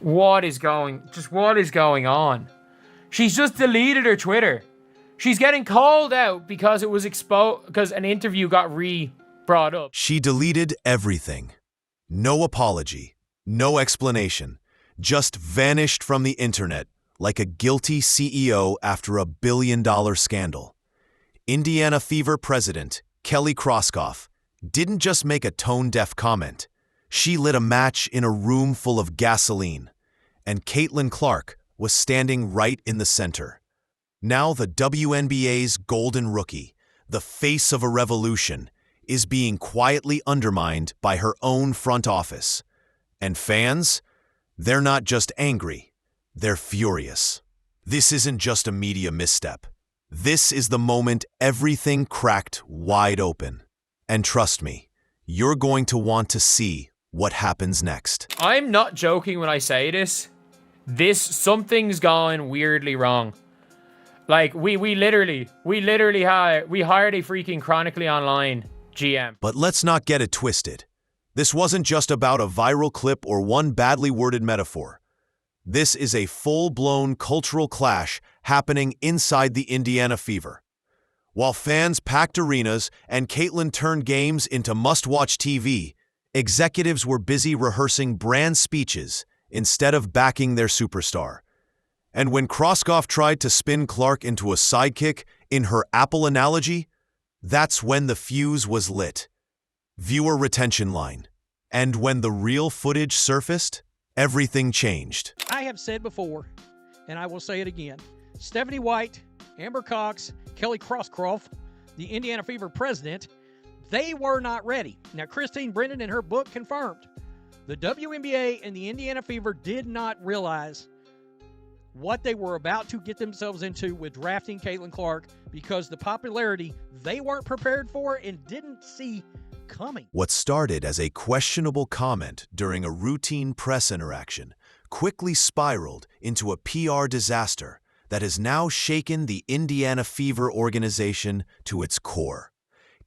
What is going on? She's just deleted her Twitter. She's getting called out because it was exposed, because an interview got brought up. She deleted everything. No apology, no explanation, just vanished from the internet like a guilty CEO after a billion-dollar scandal. Indiana Fever president Kelly Kroskoff didn't just make a tone-deaf comment. She lit a match in a room full of gasoline, and Caitlin Clark was standing right in the center. Now the WNBA's golden rookie, the face of a revolution, is being quietly undermined by her own front office. And fans? They're not just angry, they're furious. This isn't just a media misstep. This is the moment everything cracked wide open. And trust me, you're going to want to see what happens next. I'm not joking when I say this. Something's gone weirdly wrong. Like, we hired a freaking chronically online GM. But let's not get it twisted. This wasn't just about a viral clip or one badly worded metaphor. This is a full-blown cultural clash happening inside the Indiana Fever. While fans packed arenas and Caitlin turned games into must-watch TV, executives were busy rehearsing brand speeches instead of backing their superstar. And when Kroskoff tried to spin Clark into a sidekick in her Apple analogy, that's when the fuse was lit. Viewer retention line. And when the real footage surfaced, everything changed. I have said before, and I will say it again, Stephanie White, Amber Cox, Kelly Kroskoff, the Indiana Fever president, they were not ready. Now, Christine Brennan in her book confirmed the WNBA and the Indiana Fever did not realize what they were about to get themselves into with drafting Caitlin Clark because the popularity they weren't prepared for and didn't see coming. What started as a questionable comment during a routine press interaction quickly spiraled into a PR disaster that has now shaken the Indiana Fever organization to its core.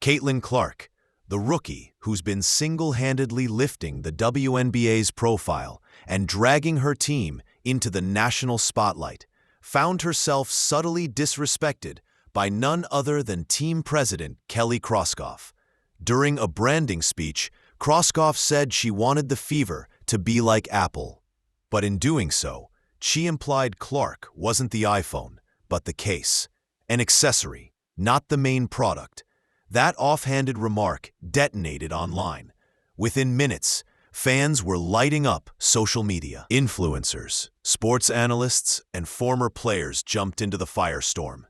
Caitlin Clark, the rookie who's been single-handedly lifting the WNBA's profile and dragging her team into the national spotlight, found herself subtly disrespected by none other than team president Kelly Kroskoff. During a branding speech, Kroskoff said she wanted the Fever to be like Apple. But in doing so, she implied Clark wasn't the iPhone, but the case, an accessory, not the main product. That offhanded remark detonated online. Within minutes, fans were lighting up social media. Influencers, sports analysts, and former players jumped into the firestorm.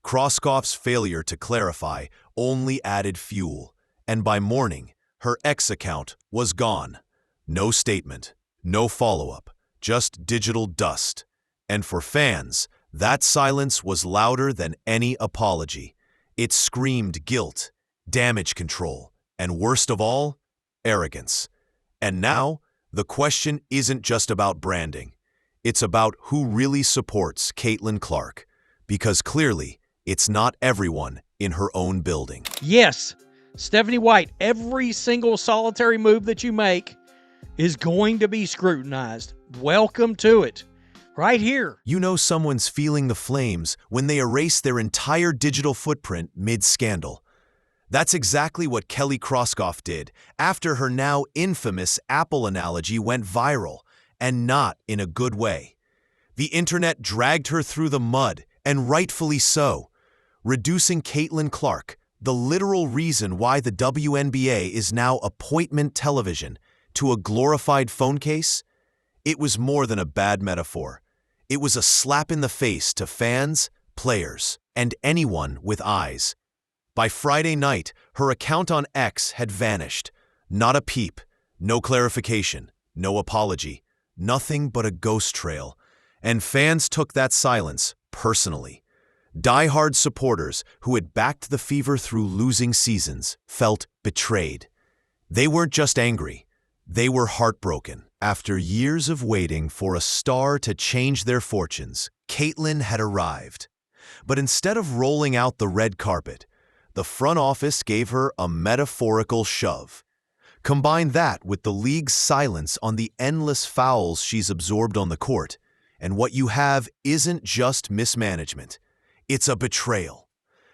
Kroskoff's failure to clarify only added fuel, and by morning, her X account was gone. No statement, no follow-up, just digital dust. And for fans, that silence was louder than any apology. It screamed guilt, damage control, and worst of all, arrogance. And now, the question isn't just about branding. It's about who really supports Caitlin Clark. Because clearly, it's not everyone in her own building. Yes, Stephanie White, every single solitary move that you make is going to be scrutinized. Welcome to it. Right here. You know someone's feeling the flames when they erase their entire digital footprint mid-scandal. That's exactly what Kelly Kroskoff did after her now infamous Apple analogy went viral, and not in a good way. The internet dragged her through the mud, and rightfully so, reducing Caitlin Clark, the literal reason why the WNBA is now appointment television, to a glorified phone case. It was more than a bad metaphor. It was a slap in the face to fans, players, and anyone with eyes. By Friday night, her account on X had vanished. Not a peep, no clarification, no apology, nothing but a ghost trail. And fans took that silence personally. Die-hard supporters who had backed the Fever through losing seasons felt betrayed. They weren't just angry, they were heartbroken. After years of waiting for a star to change their fortunes, Caitlin had arrived. But instead of rolling out the red carpet, the front office gave her a metaphorical shove. Combine that with the league's silence on the endless fouls she's absorbed on the court, and what you have isn't just mismanagement. It's a betrayal.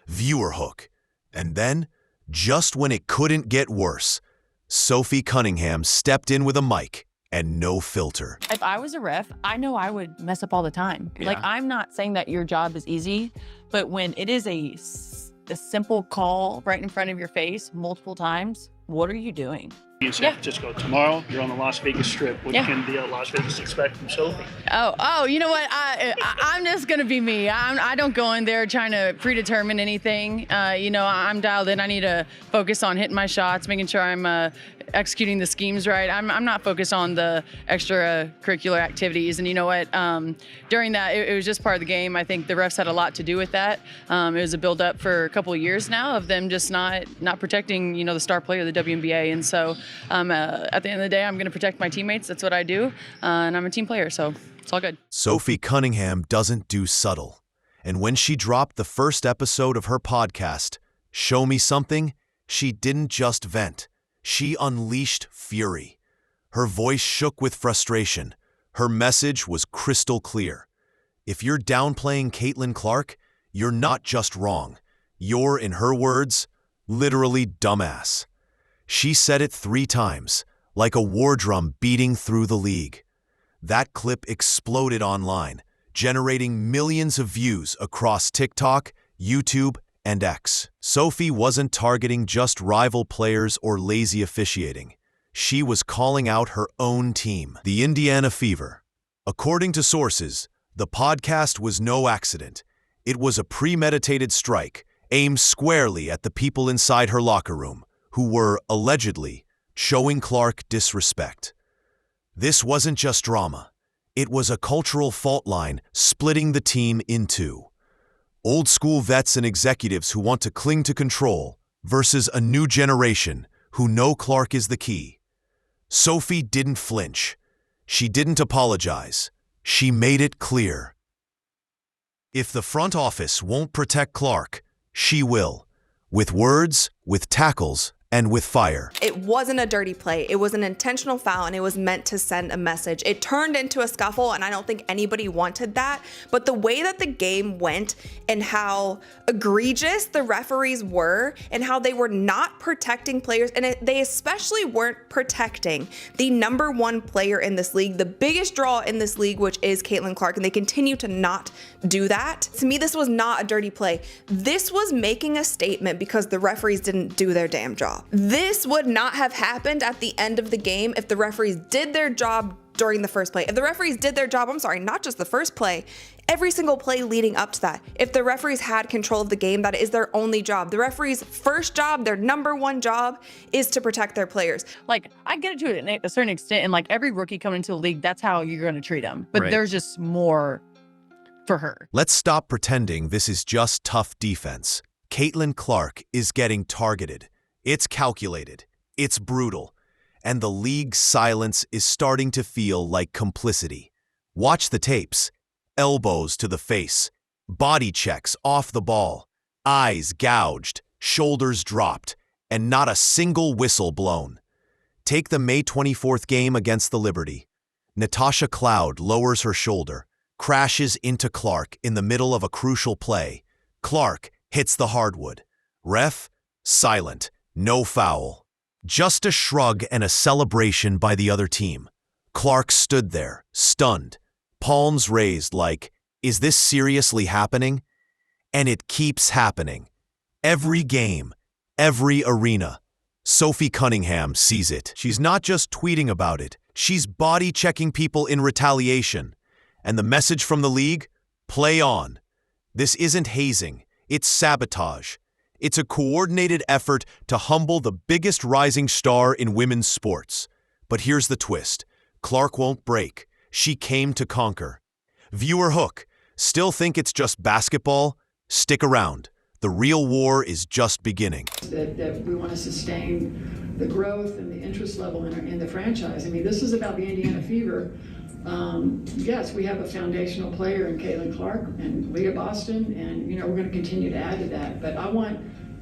Viewer hook. And then, just when it couldn't get worse, Sophie Cunningham stepped in with a mic and no filter. If I was a ref, I know I would mess up all the time. Yeah. Like, I'm not saying that your job is easy, but when it is a simple call right in front of your face multiple times, what are you doing? In San Francisco tomorrow, you're on the Las Vegas Strip. What can the Las Vegas expect from Sophie? Oh, you know what? I'm just gonna be me. I don't go in there trying to predetermine anything. I'm dialed in. I need to focus on hitting my shots, making sure I'm executing the schemes right. I'm not focused on the extracurricular activities. And you know what? During that, it was just part of the game. I think the refs had a lot to do with that. It was a build-up for a couple of years now of them just not protecting, the star player of the WNBA. And so at the end of the day, I'm going to protect my teammates. That's what I do. And I'm a team player, so it's all good. Sophie Cunningham doesn't do subtle. And when she dropped the first episode of her podcast, Show Me Something, she didn't just vent. She unleashed fury. Her voice shook with frustration. Her message was crystal clear. If you're downplaying Caitlin Clark, you're not just wrong. You're, in her words, literally dumbass. She said it 3 times, like a war drum beating through the league. That clip exploded online, generating millions of views across TikTok, YouTube, and X. Sophie wasn't targeting just rival players or lazy officiating. She was calling out her own team, the Indiana Fever. According to sources, the podcast was no accident. It was a premeditated strike aimed squarely at the people inside her locker room, who were, allegedly, showing Clark disrespect. This wasn't just drama. It was a cultural fault line splitting the team in two. Old-school vets and executives who want to cling to control versus a new generation who know Clark is the key. Sophie didn't flinch. She didn't apologize. She made it clear. If the front office won't protect Clark, she will. With words, with tackles, and with fire. It wasn't a dirty play. It was an intentional foul, and it was meant to send a message. It turned into a scuffle, and I don't think anybody wanted that. But the way that the game went and how egregious the referees were and how they were not protecting players, and they especially weren't protecting the #1 player in this league, the biggest draw in this league, which is Caitlin Clark, and they continue to not do that. To me, this was not a dirty play. This was making a statement because the referees didn't do their damn job. This would not have happened at the end of the game if the referees did their job during the first play. If the referees did their job, not just the first play, every single play leading up to that. If the referees had control of the game, that is their only job. The referees' first job, their #1 job, is to protect their players. Like, I get it to a certain extent, and like every rookie coming into the league, that's how you're going to treat them. But there's just more for her. Let's stop pretending this is just tough defense. Caitlin Clark is getting targeted. It's calculated, it's brutal, and the league's silence is starting to feel like complicity. Watch the tapes. Elbows to the face, body checks off the ball, eyes gouged, shoulders dropped, and not a single whistle blown. Take the May 24th game against the Liberty. Natasha Cloud lowers her shoulder, crashes into Clark in the middle of a crucial play. Clark hits the hardwood. Ref, silent. No foul. Just a shrug and a celebration by the other team. Clark stood there, stunned, palms raised like, is this seriously happening? And it keeps happening. Every game, every arena. Sophie Cunningham sees it. She's not just tweeting about it. She's body-checking people in retaliation. And the message from the league? Play on. This isn't hazing. It's sabotage. It's a coordinated effort to humble the biggest rising star in women's sports. But here's the twist. Clark won't break. She came to conquer. Viewer hook. Still think it's just basketball? Stick around. The real war is just beginning. That we want to sustain the growth and the interest level in the franchise. I mean, this is about the Indiana Fever. Yes, we have a foundational player in Caitlin Clark and Leah Boston, and we're going to continue to add to that. But I want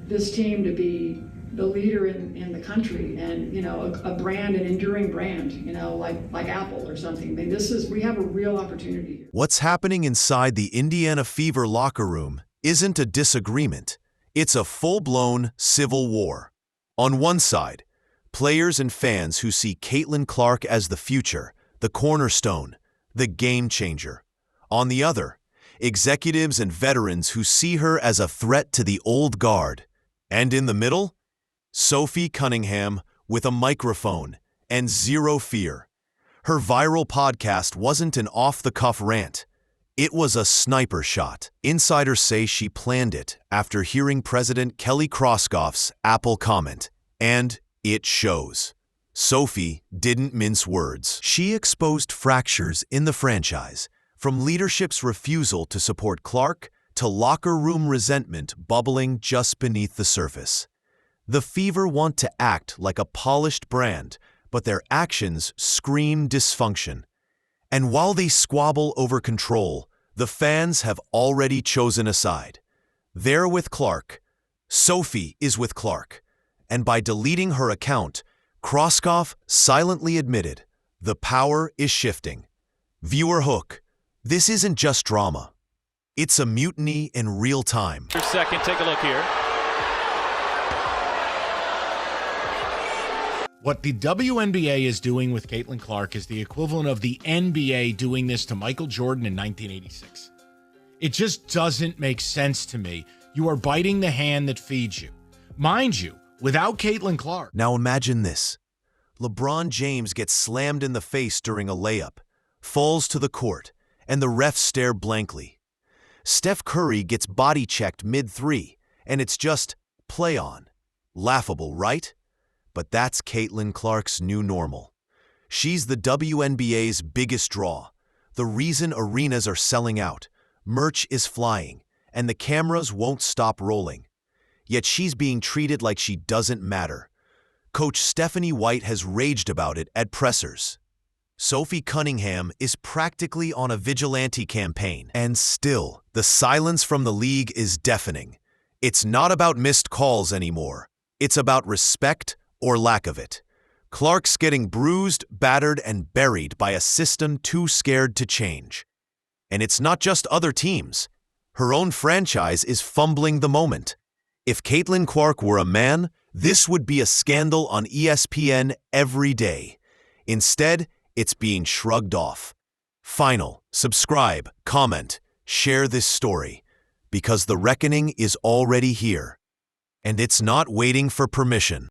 this team to be the leader in the country, and a brand, an enduring brand, like Apple or something. I mean, we have a real opportunity here. What's happening inside the Indiana Fever locker room isn't a disagreement. It's a full-blown civil war. On one side, players and fans who see Caitlin Clark as the future, the cornerstone, the game changer. On the other, executives and veterans who see her as a threat to the old guard. And in the middle, Sophie Cunningham with a microphone and zero fear. Her viral podcast wasn't an off-the-cuff rant. It was a sniper shot. Insiders say she planned it after hearing President Kelly Kroskov's Apple comment. And it shows. Sophie didn't mince words. She exposed fractures in the franchise, from leadership's refusal to support Clark to locker room resentment bubbling just beneath the surface. The Fever want to act like a polished brand, but their actions scream dysfunction. And while they squabble over control, the fans have already chosen a side. They're with Clark. Sophie is with Clark. And by deleting her account, Kroskov silently admitted the power is shifting. Viewer hook. This isn't just drama. It's a mutiny in real time. For a second, take a look here. What the WNBA is doing with Caitlin Clark is the equivalent of the NBA doing this to Michael Jordan in 1986. It just doesn't make sense to me. You are biting the hand that feeds you. Mind you, without Caitlin Clark. Now imagine this. LeBron James gets slammed in the face during a layup, falls to the court, and the refs stare blankly. Steph Curry gets body checked mid-3, and it's just play on. Laughable, right? But that's Caitlin Clark's new normal. She's the WNBA's biggest draw, the reason arenas are selling out, merch is flying, and the cameras won't stop rolling. Yet she's being treated like she doesn't matter. Coach Stephanie White has raged about it at pressers. Sophie Cunningham is practically on a vigilante campaign, and still, the silence from the league is deafening. It's not about missed calls anymore. It's about respect or lack of it. Clark's getting bruised, battered, and buried by a system too scared to change. And it's not just other teams. Her own franchise is fumbling the moment. If Caitlin Clark were a man, this would be a scandal on ESPN every day. Instead, it's being shrugged off. Final, subscribe, comment, share this story, because the reckoning is already here. And it's not waiting for permission.